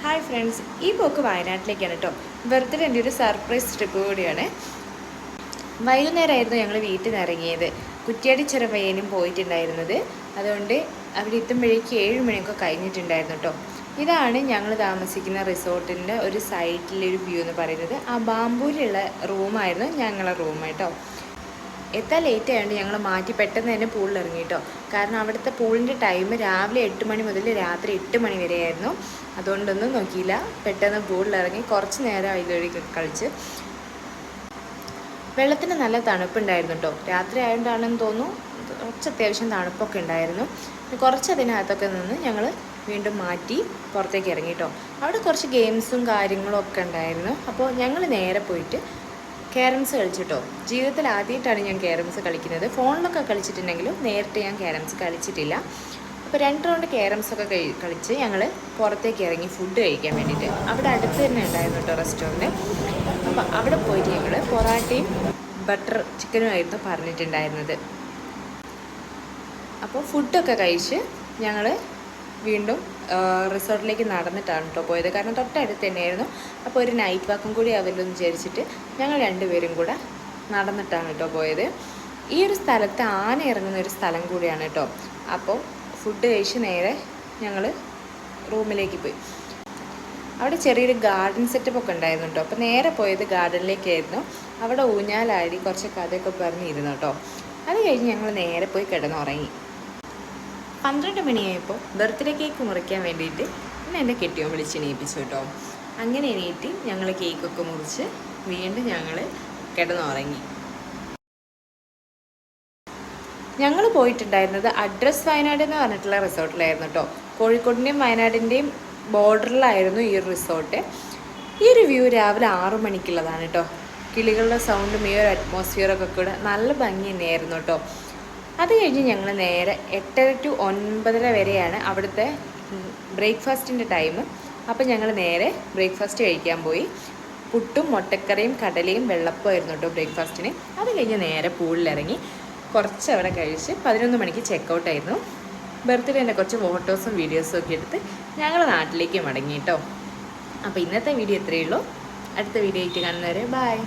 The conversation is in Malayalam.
ഹായ് ഫ്രണ്ട്സ്, ഈ പോക്ക് വയനാട്ടിലേക്കാണ് കേട്ടോ. വെറുതെ എൻ്റെ ഒരു സർപ്രൈസ് ട്രിപ്പ് കൂടിയാണ്. വൈകുന്നേരമായിരുന്നു ഞങ്ങൾ വീട്ടിൽ നിന്ന് ഇറങ്ങിയത്. കുറ്റ്യാടി ചെറുപയ്യനും പോയിട്ടുണ്ടായിരുന്നത്. അതുകൊണ്ട് അവിടെ എത്തുമ്പോഴേക്ക് 7 മണിയൊക്കെ കഴിഞ്ഞിട്ടുണ്ടായിരുന്നു കേട്ടോ. ഇതാണ് ഞങ്ങൾ താമസിക്കുന്ന റിസോർട്ടിൻ്റെ ഒരു സൈറ്റിലൊരു വ്യൂ എന്ന് പറയുന്നത്. ആ ബാംബൂരിലുള്ള റൂമായിരുന്നു ഞങ്ങളുടെ റൂം കേട്ടോ. എത്താൻ ലേറ്റ് ആയതുകൊണ്ട് ഞങ്ങൾ മാറ്റി പെട്ടെന്ന് തന്നെ പൂളിൽ ഇറങ്ങി കേട്ടോ. കാരണം അവിടുത്തെ പൂളിൻ്റെ ടൈം രാവിലെ 8 മണി മുതൽ രാത്രി 8 മണി വരെയായിരുന്നു. അതുകൊണ്ടൊന്നും നോക്കിയില്ല, പെട്ടെന്ന് പൂളിലിറങ്ങി കുറച്ച് നേരം അതിലൊഴി കളിച്ച്. വെള്ളത്തിന് നല്ല തണുപ്പുണ്ടായിരുന്നു കേട്ടോ. രാത്രി ആയതുകൊണ്ടാണെന്ന് തോന്നുന്നു കുറച്ച് അത്യാവശ്യം തണുപ്പൊക്കെ ഉണ്ടായിരുന്നു. കുറച്ച് അതിനകത്തൊക്കെ നിന്ന് ഞങ്ങൾ വീണ്ടും മാറ്റി പുറത്തേക്ക് ഇറങ്ങി കേട്ടോ. അവിടെ കുറച്ച് ഗെയിംസും കാര്യങ്ങളും ഒക്കെ ഉണ്ടായിരുന്നു. അപ്പോൾ ഞങ്ങൾ നേരെ പോയിട്ട് ക്യാരംസ് കളിച്ചിട്ടോ. ജീവിതത്തിൽ ആദ്യമായിട്ടാണ് ഞാൻ ക്യാരംസ് കളിക്കുന്നത്. ഫോണിലൊക്കെ കളിച്ചിട്ടുണ്ടെങ്കിലും നേരിട്ട് ഞാൻ ക്യാരംസ് കളിച്ചിട്ടില്ല. അപ്പോൾ 2 റൗണ്ട് ക്യാരംസൊക്കെ കളിച്ച് ഞങ്ങൾ പുറത്തേക്ക് ഇറങ്ങി ഫുഡ് കഴിക്കാൻ വേണ്ടിയിട്ട്. അവിടെ അടുത്ത് തന്നെ ഉണ്ടായിരുന്നു കേട്ടോ റെസ്റ്റോറൻറ്റ്. അപ്പോൾ അവിടെ പോയിട്ട് ഞങ്ങൾ പൊറാട്ടയും ബട്ടർ ചിക്കനും ആയിരുന്നു പറഞ്ഞിട്ടുണ്ടായിരുന്നത്. അപ്പോൾ ഫുഡൊക്കെ കഴിച്ച് ഞങ്ങൾ വീണ്ടും റിസോർട്ടിലേക്ക് നടന്നിട്ടാണ് കേട്ടോ പോയത്. കാരണം തൊട്ടടുത്ത് തന്നെയായിരുന്നു. അപ്പോൾ ഒരു നൈറ്റ് വാക്കും കൂടി ആവല്ലോ എന്ന് വിചാരിച്ചിട്ട് ഞങ്ങൾ 2 പേരും കൂടെ നടന്നിട്ടാണ് കേട്ടോ പോയത്. ഈ ഒരു സ്ഥലത്ത് ആന ഇറങ്ങുന്ന ഒരു സ്ഥലം കൂടിയാണ് കേട്ടോ. അപ്പോൾ ഫുഡ് കഴിച്ച് നേരെ ഞങ്ങൾ റൂമിലേക്ക് പോയി. അവിടെ ചെറിയൊരു ഗാർഡൻ സെറ്റപ്പ് ഒക്കെ ഉണ്ടായിരുന്നു കേട്ടോ. അപ്പോൾ നേരെ പോയത് ഗാർഡനിലേക്കായിരുന്നു. അവിടെ ഊഞ്ഞാലാടി കുറച്ച് കഥയൊക്കെ പറഞ്ഞിരുന്നു കേട്ടോ. അത് കഴിഞ്ഞ് ഞങ്ങൾ നേരെ പോയി കിടന്നുറങ്ങി. 12 മണിയായപ്പോൾ ബർത്ത്ഡേ കേക്ക് മുറിക്കാൻ വേണ്ടിയിട്ട് എൻ്റെ കെട്ടിയോൻ വിളിച്ച് എണീപ്പിച്ചു കേട്ടോ. അങ്ങനെ എണീറ്റ് ഞങ്ങൾ കേക്കൊക്കെ മുറിച്ച് വീണ്ടും ഞങ്ങൾ കിടന്നുറങ്ങി. ഞങ്ങൾ പോയിട്ടുണ്ടായിരുന്നത് അഡ്രസ് വയനാട് എന്ന് പറഞ്ഞിട്ടുള്ള റിസോർട്ടിലായിരുന്നു കേട്ടോ. കോഴിക്കോടിൻ്റെയും വയനാടിൻ്റെയും ബോർഡറിലായിരുന്നു ഈ ഒരു റിസോർട്ട്. ഈ ഒരു വ്യൂ രാവിലെ 6 മണിക്കുള്ളതാണ് കേട്ടോ. കിളികളുടെ സൗണ്ടും ഈ ഒരു അറ്റ്മോസ്ഫിയറൊക്കെ കൂടെ നല്ല ഭംഗി തന്നെയായിരുന്നു കേട്ടോ. അത് കഴിഞ്ഞ് ഞങ്ങൾ നേരെ 8:30 to 9:30 വരെയാണ് അവിടുത്തെ ബ്രേക്ക്ഫാസ്റ്റിൻ്റെ ടൈം. അപ്പം ഞങ്ങൾ നേരെ ബ്രേക്ക്ഫാസ്റ്റ് കഴിക്കാൻ പോയി. പുട്ടും മുട്ടക്കറിയും കടലയും വെള്ളപ്പമായിരുന്നു കേട്ടോ ബ്രേക്ക്ഫാസ്റ്റിന്. അത് കഴിഞ്ഞ് നേരെ പൂളിലിറങ്ങി കുറച്ച് അവിടെ കഴിച്ച് 11 മണിക്ക് ചെക്കൗട്ടായിരുന്നു. ബർത്ത്ഡേൻ്റെ കുറച്ച് ഫോട്ടോസും വീഡിയോസും ഒക്കെ എടുത്ത് ഞങ്ങൾ നാട്ടിലേക്ക് മടങ്ങി കേട്ടോ. അപ്പോൾ ഇന്നത്തെ വീഡിയോ ഇത്രയേ ഉള്ളൂ. അടുത്ത വീഡിയോ ആയിട്ട് കാണുന്നവരെ ബൈ.